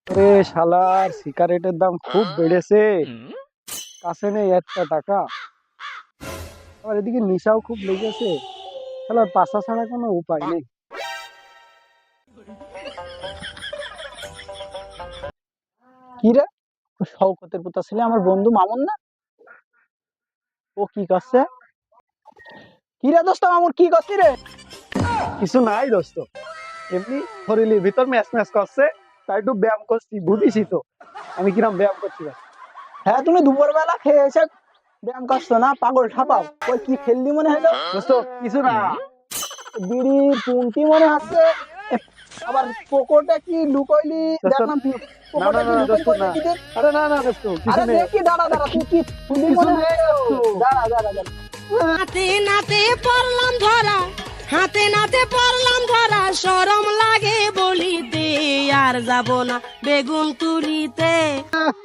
আরে শালার সিগারেটের দাম খুব বেড়েছে, কাছে নেই একটা টাকা। আবার এদিকে নেশাও খুব লেগেছে, শালার পাশা ছাড়া কোনো উপায় নেই। কি রে, শওকতের পুতা ছেলে আমার বন্ধু মামুন না? ও কি করছে? কি রে দোস্ত মামুন, কি করছিস রে? কিছু নাই দোস্ত, এমনি শরীরের ভিতর ম্যাচ ম্যাচ করছে, তাই একটু ব্যায়াম করছি, বুঝিসই তো আমি কিরম ব্যায়াম করছি। হ্যাঁ, তুমি দুপুরবেলা খেয়ে এসে ব্যায়াম করছো না? পাগল ঠাপাও, ওই কি খেললি মনে হলো দোস্ত? কিছু না, বিড়ির পুন্টি মনে হচ্ছে। এ, আবার পকেটে কি লুকোইলি দেখলাম, পকেটে কি লুকোই দেখি দে। আরে না না দোস্ত, আরে দেখি, দাঁড়া দাঁড়া, তুই কি শুনলি মনে হয়? দাঁড়া দাঁড়া দাঁড়া, হাতে নাতে পড়লাম ধরা, হাতে নাতে পড়লাম ধরা, শরম লাগে বলিতে, আর যাব না বেগুন তুলিতে।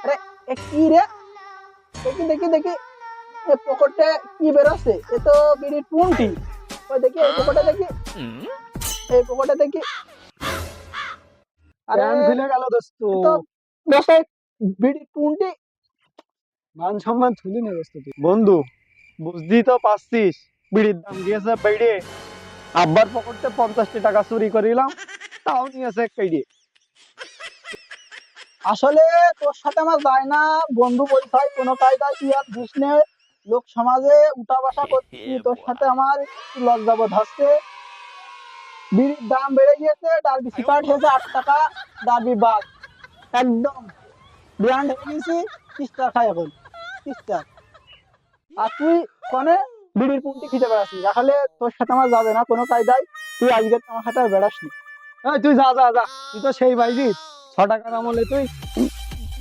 আরে এ কি রে, দেখি দেখি দেখি, এ পকেটে কি বেরোচ্ছে? এ তো বিড়ির পুন্টি। ওই দেখি এই পকেটে দেখি, এই পকেটে দেখি। আরে ভুলে গেল দোস্ত, এ তো বেশে বিড়ির পুন্টি। মান সম্মান ছুলি না দোস্ত তুই। বন্ধু বুঝতেই তো পারছিস, বিড়ির দাম গিয়েছে বেড়ে। আব্বার পকেটে 50টি টাকা চুরি করিলাম, তাও নিয়েছে কেড়ে। আসলে তোর সাথে আমার যায় না বন্ধু, পরিচয় কোনো কায়দায় তুই আর দিস নে। লোক সমাজে উঠা বসা করছি, তোর সাথে আমার একটু লজ্জাবোধ হচ্ছে। বিড়ির দাম বেড়ে গিয়েছে, ডার্বি সিগারেট হয়েছে 8 টাকা, ডার্বি বাদ একদম ব্র্যান্ড হয়ে গেছি। 30 টাকা এখন, 30 টাকা। আর তুই কনে বিড়ির পুন্টি খিটে বেড়াচ্ছিস? আসলে তোর সাথে আমার যাবে না কোনো কায়দায়, তুই আজকে আমার সাথে আর বেড়াসনি। এই তুই যা যা যা, তুই তো সেই বাইজি 6 টাকার আমলে তুই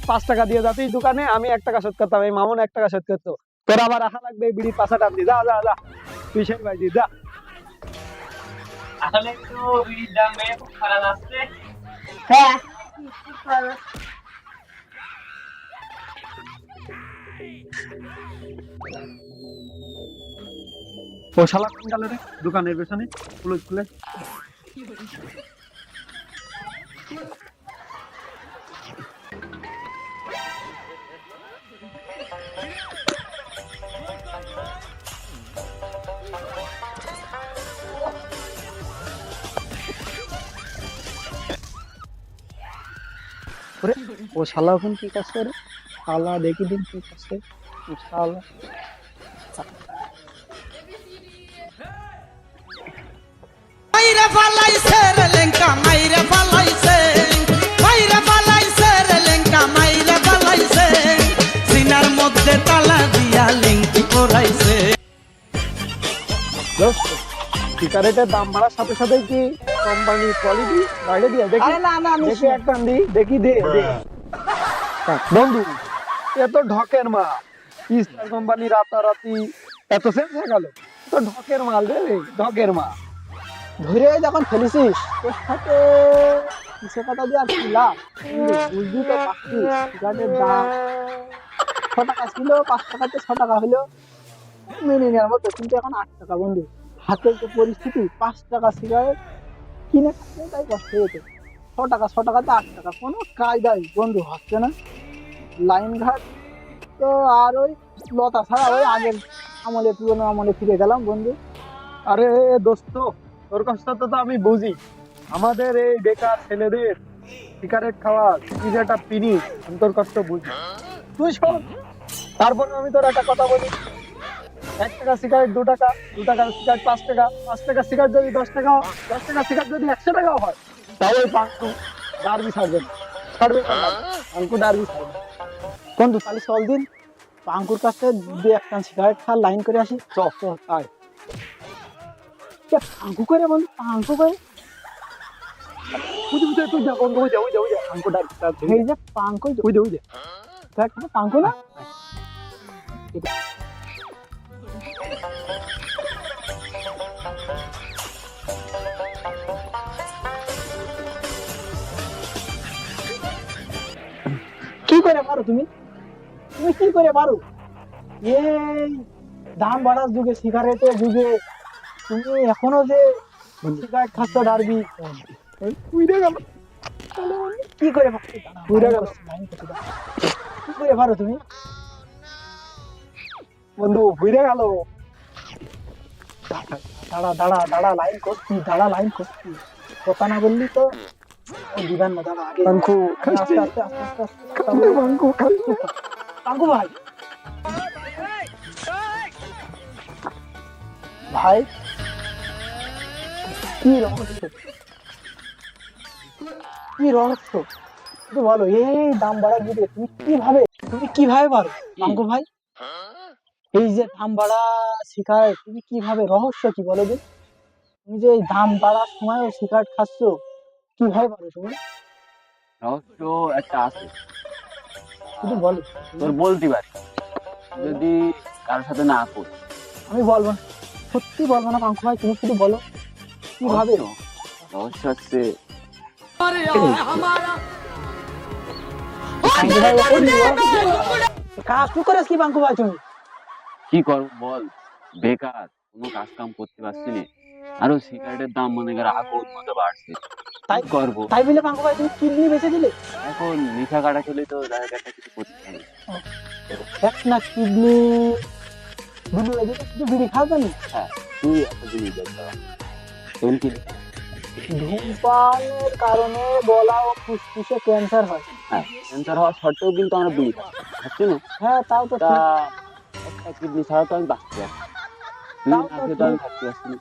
5 টাকা দিয়ে যাতিস দোকানে, আমি 1 টাকা শোধ করতাম, এই মামুন 1 টাকা শোধ করতো। তোর আবার রাখা লাগবে এই বিড়ির পাশা টানতি? যা যা যা, তুই সেই বাইজি যা। আসলে একটু বিড়ির দাম বেড়ে খুব খারাপ আসছে। হ্যাঁ, ও শালা কোন গেল রে দোকানের পেছনে, খুলে খুলে। ওরে, ও শালা এখন কি করছে রে? শালা দেখি দিন কি করছে ও শালা। মাইরে ফালাইছে রে লেঙ্কা, মাইরে ফালাইছে, মাইরে ফালাইছে রে লেঙ্কা, মাইরে ফালাইছে, সিনার মধ্যে তালা দিয়া লিঙ্কি পরাইছে। দোস্ত, সিগারেটের দাম বাড়ার সাথে সাথে কি কোম্পানি কোয়ালিটি বাইরে দিয়ে দেখি? আরে না না, আমি দেখি একটা দি, দেখি দে দে। বন্ধু, এ তো ঢকের মাল। স্টার কোম্পানি রাতারাতি এত সেন্স হয়ে গেল? তো ঢকের মাল রে, ঢকের মাল। ধরে যখন ফেলেছিস, তোর সাথে কিসে কথা দিয়ে আর কি লাভ? বুঝবি তো পাচ্ছিস সিগারেটের দাম 6 টাকা ছিল, 5 টাকাতে 6 টাকা হলো মেনে নেওয়ার মতো, কিন্তু এখন 8 টাকা। বন্ধু, হাতের যে পরিস্থিতি, 5 টাকা সিগারেট কিনে খাচ্ছে তাই কষ্ট হয়েছে। 6 টাকা, 6 টাকাতে 8 টাকা, কোনো কায়দাই বন্ধু হচ্ছে না। লাইন ঘাট তো আর ওই লতা ছাড়া ওই আগের আমলে, পুরোনো আমলে ফিরে গেলাম বন্ধু। আরে দোস্ত, তোর কষ্ট তো আমি বুঝি। আমাদের এই বেকার ছেলেদের সিগারেট খাওয়ার কি যে একটা পিনিশ, আমি তোর কষ্ট বুঝি। তুই শোন, তারপরে আমি তোর একটা কথা বলি। 1 টাকা সিগারেট 2 টাকা, 2 টাকার সিগারেট 5 টাকা, 5 টাকা সিগারেট যদি 10 টাকা, 10 টাকা সিগারেট যদি 100 টাকাও হয়, তাহলে ওই পাঙ্কু ডারবি ছাড়বে না, ছাড়বে না, পাঙ্কু ডারবি ছাড়বে না। বন্ধু তাহলে চল দিন পাঙ্কুর কাছে দু একটা সিগারেট খাওয়ার লাইন করে আসি। চ চ আয়। পাঙ্কু করে বন্ধু, পাঙ্কু করে বুঝে বুঝে তুই যা বন্ধু, ওই যা ওই যা ওই যা পাঙ্কু ডারবি, এই যে পাঙ্কু ওই যে ওই যে দেখ পাঙ্কু না। কি করে পারো তুমি, তুমি কি করে পারো? এই দাম বাড়ার যুগে, সিগারেটের যুগে তুমি এখনো যে সিগারেট খাচ্ছ ডারবি, উইরে গেল। কি করে ঘুরে গেল। কি করে পারো তুমি? বন্ধু ঘুরে গেল। দাঁড়া দাঁড়া দাঁড়া, লাইন করছি, দাঁড়া লাইন করছি, কথা না বললি তো ও দিবেন না। দাঁড়া আগে বাঙ্কু আস্তে খাচ্ছে। আস্তে আস্তে আস্তে আস্তে খাচ্ছে বাঙ্কু খাচ্ছে। পাঙ্কু ভাই, ভাই কি রহস্য, কি রহস্য একটু বলো। এই দাম বাড়া দিতে তুমি কিভাবে পারো পাঙ্কু ভাই? এই যে দাম বাড়া সিগারেট তুমি কিভাবে, রহস্য কি বলো যে? তুমি যে এই দাম বাড়ার সময়ও সিগারেট খাচ্ছ, কিভাবে পারো তুমি? রহস্য একটা আছে, শুধু বলো। তোর বলতে পারি যদি কারোর সাথে না কর। আমি বলবো না, সত্যি বলবো না পাঙ্কু ভাই, তুমি শুধু বলো কিভাবে। রহস্য হচ্ছে পাঙ্কু ভাই, কাজ তুই করিস কি পাঙ্কু ভাই তুমি? কি করবো বল, বেকার, কোনো কাজ কাম করতে পারছি না। আরো সিগারেটের দাম মনে কর আগুন মতো বাড়ছে, তাই করবো। তাই বলে পাঙ্কু ভাই তুমি কিডনি বেঁচে দিলে? এখন নিশা কাটা খেলে তো তাদের একটা কিছু করতে হবে। এক না কিডনি বিলি হয়ে যেতে, শুধু বিড়ি খাবে না। হ্যাঁ, তুই একটা জিনিস দেখ, তেল কি? ধূমপানের কারণে গলা ও ফুসফুসে ক্যান্সার হয়। হ্যাঁ, ক্যান্সার হওয়া সত্ত্বেও কিন্তু আমরা বিড়ি খাচ্ছি না। হ্যাঁ তাও তো তা ঠিক। একটা কিডনি ছাড়া তো আমি বাঁচতে পারছি না। তুই তাও না তো খেয়ে তো আমি ঠিক। থাকতে পারছি না।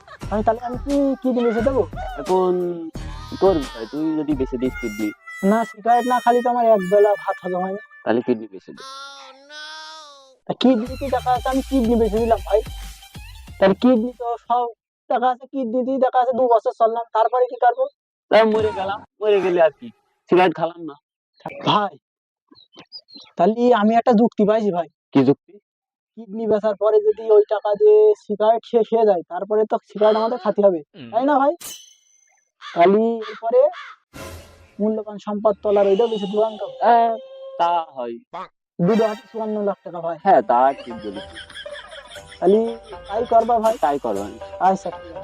আমি কি কিডনি বেঁচে দেবো? এখন তোর বিষয়, তুই যদি বেঁচে দিস কিডনি, না সিগারেট না খালি তো আমার এক বেলা ভাত হজম হয় না। তাহলে কিডনি বেঁচে দে। কিডনি কি দেখা যাচ্ছে আমি কিডনি বেঁচে দিলাম ভাই, তাহলে কিডনি তো সব দেখা আছে, কিডনি দেখা আছে 2 বছর চললাম, তারপরে কি করবো? তাই মরে গেলাম, মরে গেলে আর কি, সিগারেট খালাম না। ভাই তাহলে আমি একটা যুক্তি পাইছি ভাই, কি যুক্তি? কিডনি বেচার পরে যদি ওই টাকা দিয়ে সিগারেট শেষ হয়ে যায়, তারপরে তো সিগারেট আমাদের খাতে হবে, তাই না ভাই? তাহলে এরপরে মূল্যবান সম্পদ তোলার ওইটাও বেশি দোকান তো তা হয়। 2,54,00,000 টাকা ভাই। হ্যাঁ, তা ঠিক বলিস। তাহলে তাই করবা ভাই? তাই করবো। আচ্ছা ঠিক আছে।